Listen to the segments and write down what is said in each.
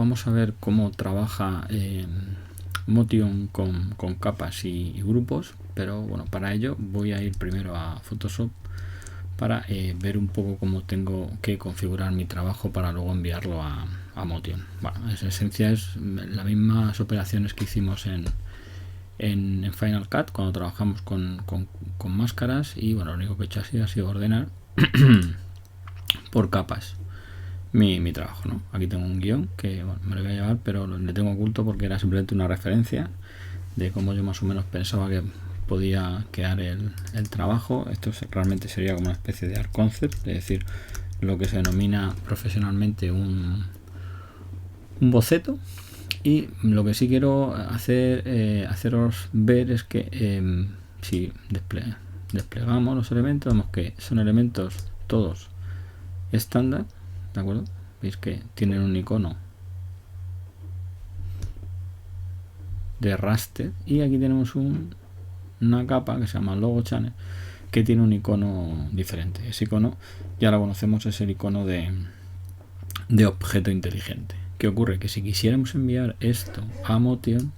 vamos a ver cómo trabaja Motion con capas y grupos, pero bueno, para ello voy a ir primero a Photoshop para ver un poco cómo tengo que configurar mi trabajo para luego enviarlo a Motion. Bueno, en esencia es las mismas operaciones que hicimos en Final Cut cuando trabajamos con máscaras, y bueno, lo único que he hecho ha sido ordenar por capas mi trabajo, ¿no? Aquí tengo un guión que bueno, me lo voy a llevar, pero le tengo oculto porque era simplemente una referencia de cómo yo más o menos pensaba que podía quedar el trabajo. Esto realmente sería como una especie de art concept, es decir, lo que se denomina profesionalmente un boceto. Y lo que sí quiero haceros ver es que si desplegamos los elementos, vemos que son elementos todos estándar, ¿de acuerdo? Veis que tienen un icono de raster, y aquí tenemos una capa que se llama logo channel que tiene un icono diferente. Ese icono ya lo conocemos, es el icono de objeto inteligente. ¿Qué ocurre? Que si quisiéramos enviar esto a Motion,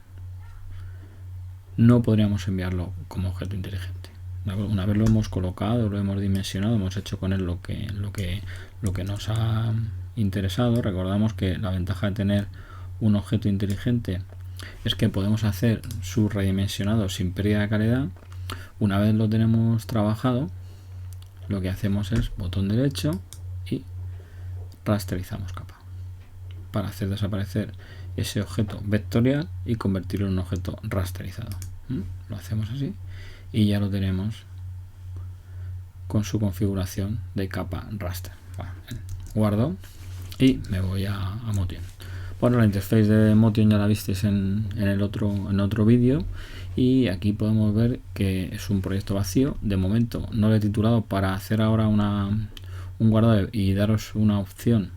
no podríamos enviarlo como objeto inteligente. Una vez lo hemos colocado, lo hemos dimensionado, hemos hecho con él lo que nos ha interesado. Recordamos que la ventaja de tener un objeto inteligente es que podemos hacer su redimensionado sin pérdida de calidad. Una vez lo tenemos trabajado, lo que hacemos es botón derecho y rasterizamos capa para hacer desaparecer ese objeto vectorial y convertirlo en un objeto rasterizado. Lo hacemos así y ya lo tenemos con su configuración de capa raster. Bueno, guardo y me voy a Motion. Bueno, la interface de Motion ya la visteis en otro vídeo, y aquí podemos ver que es un proyecto vacío. De momento no lo he titulado para hacer ahora un guardado y daros una opción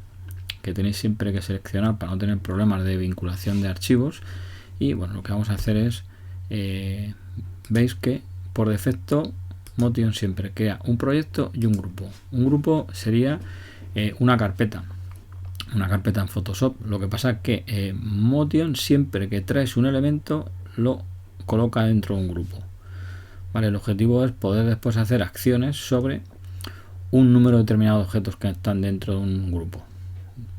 que tenéis siempre que seleccionar para no tener problemas de vinculación de archivos. Y bueno, lo que vamos a hacer es veis que por defecto Motion siempre crea un proyecto y un grupo. Un grupo sería una carpeta en Photoshop. Lo que pasa es que Motion, siempre que traes un elemento, lo coloca dentro de un grupo. Vale, el objetivo es poder después hacer acciones sobre un número determinado de objetos que están dentro de un grupo,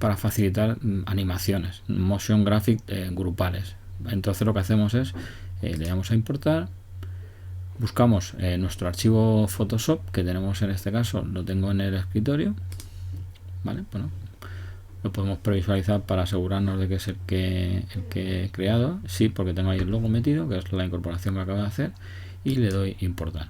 para facilitar animaciones, motion graphic grupales. Entonces lo que hacemos es le damos a importar, buscamos nuestro archivo Photoshop, que tenemos en este caso, lo tengo en el escritorio, ¿vale? Bueno, lo podemos previsualizar para asegurarnos de que es el que he creado. Sí, porque tengo ahí el logo metido, que es la incorporación que acabo de hacer, y le doy importar.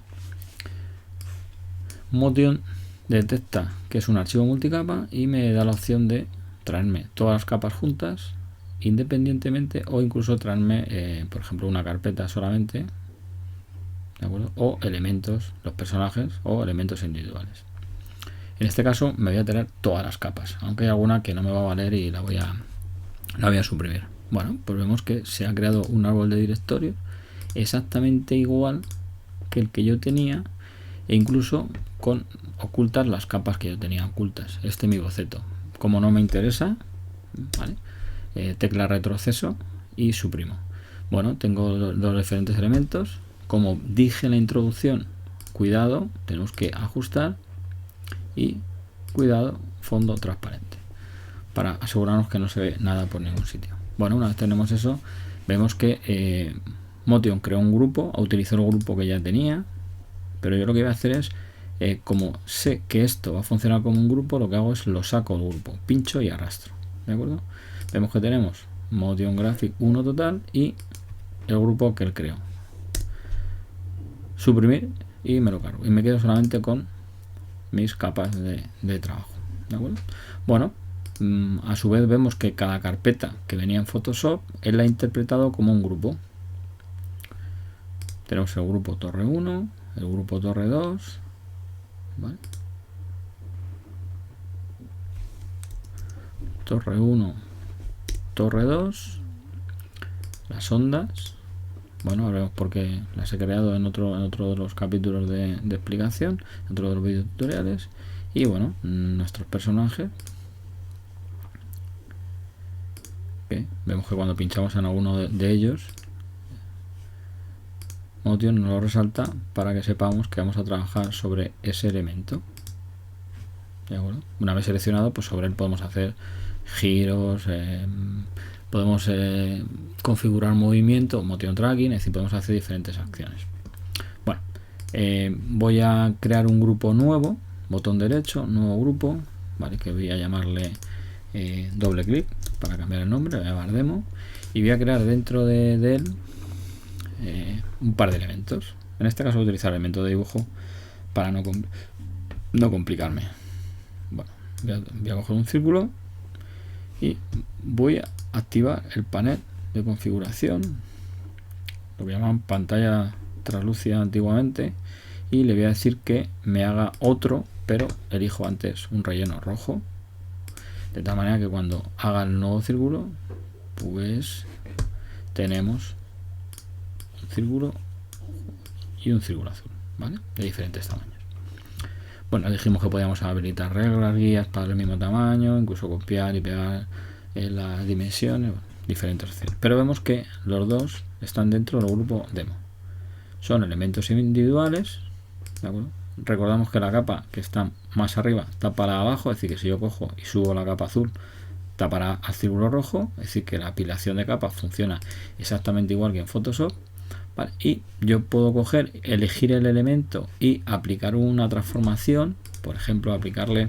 Motion detecta que es un archivo multicapa y me da la opción de traerme todas las capas juntas independientemente, o incluso traerme por ejemplo una carpeta solamente, ¿de acuerdo? O elementos, los personajes, o elementos individuales. En este caso me voy a traer todas las capas, aunque hay alguna que no me va a valer y la voy a suprimir. Bueno, pues vemos que se ha creado un árbol de directorios exactamente igual que el que yo tenía, e incluso con ocultar las capas que yo tenía ocultas. Este es mi boceto. Como no me interesa, ¿vale? Tecla retroceso y suprimo. Bueno, tengo los diferentes elementos. Como dije en la introducción, cuidado, tenemos que ajustar, y cuidado, fondo transparente, para asegurarnos que no se ve nada por ningún sitio. Bueno, una vez tenemos eso, vemos que Motion creó un grupo, utilizó el grupo que ya tenía, pero yo lo que voy a hacer es, como sé que esto va a funcionar como un grupo, lo que hago es lo saco del grupo, pincho y arrastro, ¿de acuerdo? Vemos que tenemos Motion Graphic 1 total y el grupo que él creó. Suprimir y me lo cargo, y me quedo solamente con mis capas de trabajo, ¿de acuerdo? Bueno, a su vez vemos que cada carpeta que venía en Photoshop él la ha interpretado como un grupo. Tenemos el grupo Torre 1, el grupo Torre 2, ¿vale? Torre 1, Torre 2, las ondas. Bueno, ahora vemos por qué las he creado en otro de los capítulos de explicación, en otro de los vídeos tutoriales. Y bueno, nuestros personajes, que vemos que cuando pinchamos en alguno de ellos, Motion nos lo resalta para que sepamos que vamos a trabajar sobre ese elemento. ¿De acuerdo? Una vez seleccionado, pues sobre él podemos hacer giros, podemos configurar movimiento, motion tracking, es decir, podemos hacer diferentes acciones. Bueno, voy a crear un grupo nuevo, botón derecho, nuevo grupo, vale, que voy a llamarle doble clic para cambiar el nombre, voy a llamar demo, y voy a crear dentro de él un par de elementos. En este caso voy a utilizar elementos de dibujo para no complicarme. Bueno, voy a coger un círculo y voy a activar el panel de configuración, lo que llaman pantalla translúcida antiguamente, y le voy a decir que me haga otro, pero elijo antes un relleno rojo, de tal manera que cuando haga el nuevo círculo, pues tenemos un círculo y un círculo azul, ¿vale? De diferentes tamaños. Bueno, dijimos que podíamos habilitar reglas, guías para el mismo tamaño, incluso copiar y pegar las dimensiones, bueno, diferentes opciones. Pero vemos que los dos están dentro del grupo demo. Son elementos individuales, ¿de acuerdo? Recordamos que la capa que está más arriba tapará abajo, es decir, que si yo cojo y subo la capa azul, tapará al círculo rojo, es decir, que la apilación de capas funciona exactamente igual que en Photoshop. Vale, y yo puedo coger, elegir el elemento y aplicar una transformación, por ejemplo, aplicarle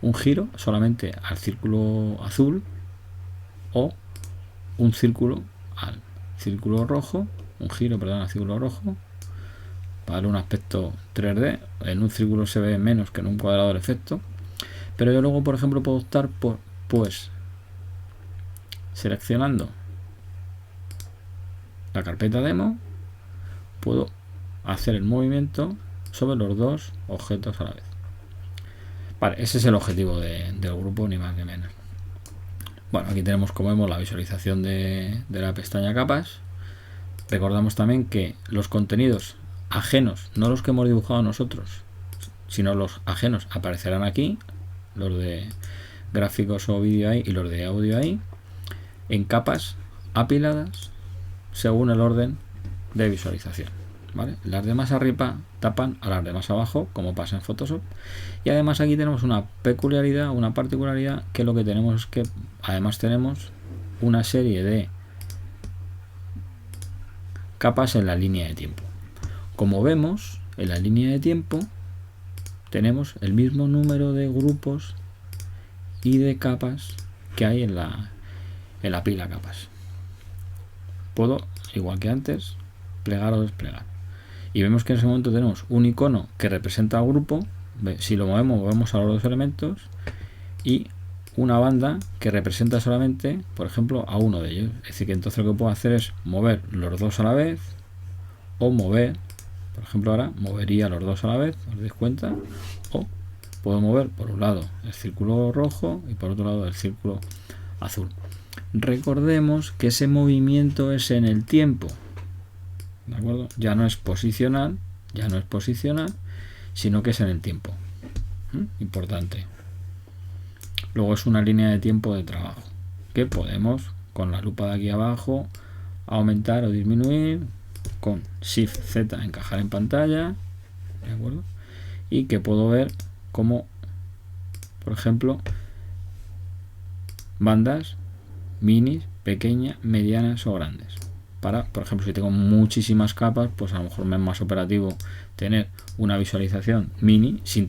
un giro solamente al círculo azul o un círculo al círculo rojo, un giro, perdón, al círculo rojo, para darle un aspecto 3D. En un círculo se ve menos que en un cuadrado el efecto, pero yo luego, por ejemplo, puedo optar por, pues, seleccionando la carpeta demo, puedo hacer el movimiento sobre los dos objetos a la vez. Vale, ese es el objetivo del grupo, ni más ni menos. Bueno, aquí tenemos, como vemos, la visualización de la pestaña capas. Recordamos también que los contenidos ajenos, no los que hemos dibujado nosotros, sino los ajenos, aparecerán aquí, los de gráficos o vídeo ahí y los de audio ahí, en capas apiladas según el orden de visualización, ¿vale? Las de más arriba tapan a las de más abajo, como pasa en Photoshop. Y además aquí tenemos una peculiaridad, una particularidad, que lo que tenemos es que además tenemos una serie de capas en la línea de tiempo. Como vemos, en la línea de tiempo tenemos el mismo número de grupos y de capas que hay en la pila capas. Puedo, igual que antes, plegar o desplegar. Y vemos que en ese momento tenemos un icono que representa al grupo. Si lo movemos a los dos elementos, y una banda que representa solamente, por ejemplo, a uno de ellos. Es decir, que entonces lo que puedo hacer es mover los dos a la vez, o mover, por ejemplo, ahora movería los dos a la vez, os dais cuenta, o puedo mover por un lado el círculo rojo y por otro lado el círculo azul. Recordemos que ese movimiento es en el tiempo, ¿de acuerdo? Ya no es posicional, sino que es en el tiempo. Importante. Luego es una línea de tiempo de trabajo que podemos, con la lupa de aquí abajo, aumentar o disminuir, con Shift Z encajar en pantalla, ¿de acuerdo? Y que puedo ver como, por ejemplo, bandas minis, pequeñas, medianas o grandes. Para, por ejemplo, si tengo muchísimas capas, pues a lo mejor me es más operativo tener una visualización mini sin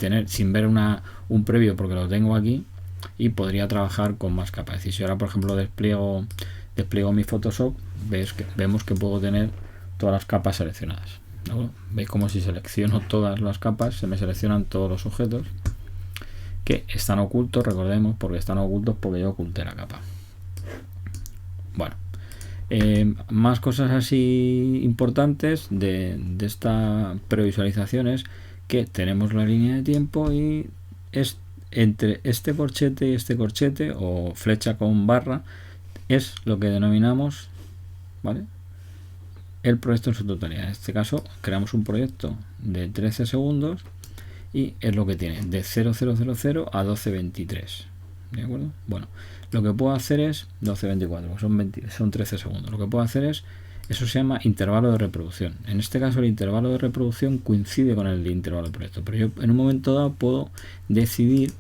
ver un previo, porque lo tengo aquí, y podría trabajar con más capas. Es decir, si ahora, por ejemplo, despliego mi Photoshop, vemos que puedo tener todas las capas seleccionadas, ¿no? Veis como si selecciono todas las capas, se me seleccionan todos los objetos que están ocultos, recordemos, porque están ocultos porque yo oculté la capa. Bueno, más cosas así importantes de esta previsualización es que tenemos la línea de tiempo y es entre este corchete y este corchete, o flecha con barra, es lo que denominamos, ¿vale?, el proyecto en su totalidad. En este caso creamos un proyecto de 13 segundos y es lo que tiene, de 0000 a 1223, ¿De acuerdo? Bueno, lo que puedo hacer es 12-24, son 13 segundos. Lo que puedo hacer es, eso se llama intervalo de reproducción. En este caso el intervalo de reproducción coincide con el intervalo de proyecto, pero yo en un momento dado puedo decidir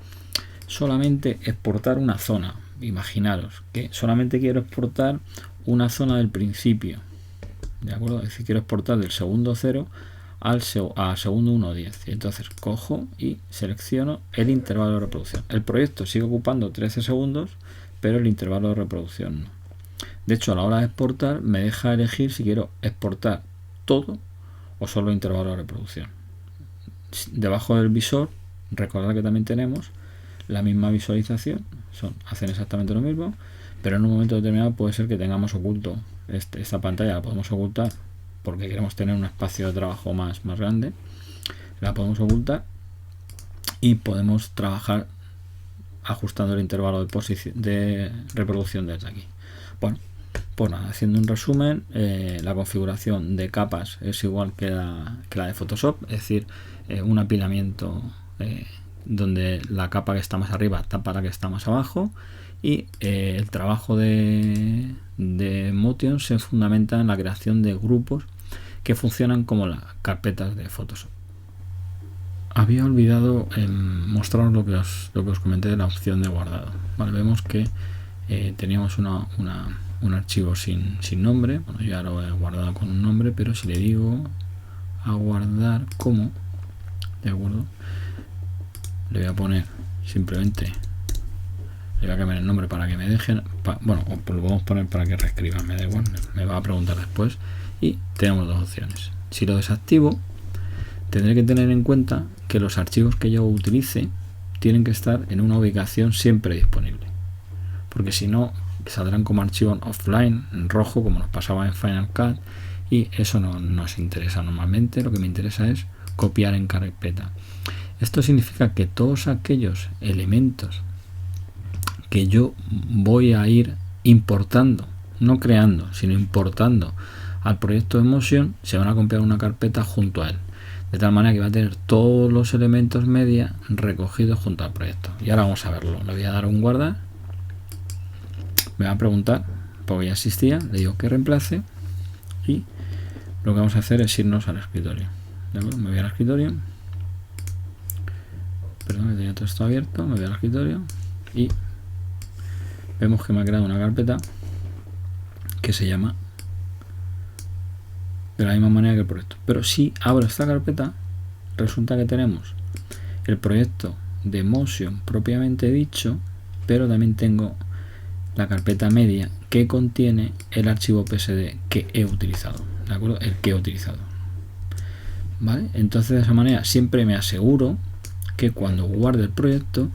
solamente exportar una zona. Imaginaros que solamente quiero exportar una zona del principio, ¿de acuerdo? Es decir, quiero exportar del segundo 0 al segundo 1.10. Y entonces cojo y selecciono el intervalo de reproducción. El proyecto sigue ocupando 13 segundos, pero el intervalo de reproducción no. De hecho, a la hora de exportar me deja elegir si quiero exportar todo o solo intervalo de reproducción. Debajo del visor, recordad que también tenemos la misma visualización, hacen exactamente lo mismo, pero en un momento determinado puede ser que tengamos oculto esta pantalla, la podemos ocultar porque queremos tener un espacio de trabajo más grande, la podemos ocultar y podemos trabajar ajustando el intervalo de reproducción desde aquí. Bueno, pues nada, haciendo un resumen, la configuración de capas es igual que la de Photoshop, es decir, un apilamiento donde la capa que está más arriba tapa la que está más abajo, y el trabajo de Motion se fundamenta en la creación de grupos que funcionan como las carpetas de Photoshop. Había olvidado mostraros lo que os comenté de la opción de guardado. Vale, vemos que teníamos un archivo sin nombre. Bueno, ya lo he guardado con un nombre, pero si le digo a guardar como, de acuerdo, le voy a poner simplemente, le voy a cambiar el nombre para que me dejen, bueno, lo podemos poner para que reescriban, me da igual, me va a preguntar después. Y tenemos dos opciones. Si lo desactivo, tendré que tener en cuenta que los archivos que yo utilice tienen que estar en una ubicación siempre disponible, porque si no saldrán como archivos offline en rojo, como nos pasaba en Final Cut, y eso no nos interesa normalmente. Lo que me interesa es copiar en carpeta. Esto significa que todos aquellos elementos que yo voy a ir importando, no creando, sino importando al proyecto de Motion, se van a copiar una carpeta junto a él, de tal manera que va a tener todos los elementos media recogidos junto al proyecto. Y ahora vamos a verlo. Le voy a dar un guardar, me va a preguntar porque ya existía, le digo que reemplace, y lo que vamos a hacer es irnos al escritorio. Me voy al escritorio, perdón, que tenía todo esto abierto, me voy al escritorio y vemos que me ha creado una carpeta que se llama de la misma manera que el proyecto. Pero si abro esta carpeta, resulta que tenemos el proyecto de Motion propiamente dicho, pero también tengo la carpeta media que contiene el archivo PSD que he utilizado, ¿de acuerdo? El que he utilizado. ¿Vale? Entonces de esa manera siempre me aseguro que cuando guarde el proyecto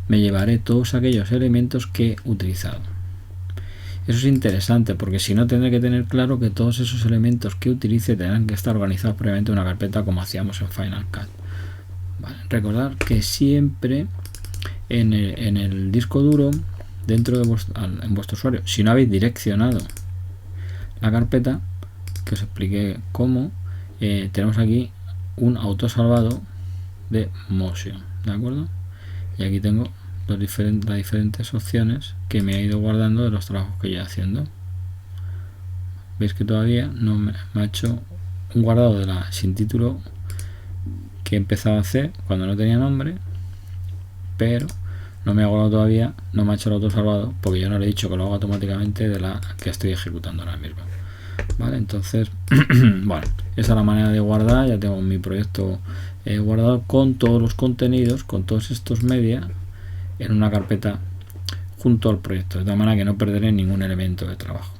me llevaré todos aquellos elementos que he utilizado. Eso es interesante porque si no tendré que tener claro que todos esos elementos que utilice tendrán que estar organizados previamente en una carpeta como hacíamos en Final Cut. Vale. Recordad que siempre en el disco duro, dentro de en vuestro usuario, si no habéis direccionado la carpeta, que os expliqué cómo, tenemos aquí un autosalvado de Motion, ¿de acuerdo? Y aquí tengo las diferentes opciones que me he ido guardando de los trabajos que yo haciendo. Veis que todavía no me ha hecho un guardado de la sin título que he empezado a hacer cuando no tenía nombre, pero no me ha guardado todavía, no me ha hecho el autosalvado porque yo no le he dicho que lo haga automáticamente de la que estoy ejecutando ahora mismo. Vale, entonces bueno, esa es la manera de guardar. Ya tengo mi proyecto guardado con todos los contenidos, con todos estos media en una carpeta junto al proyecto, de tal manera que no perderé ningún elemento de trabajo.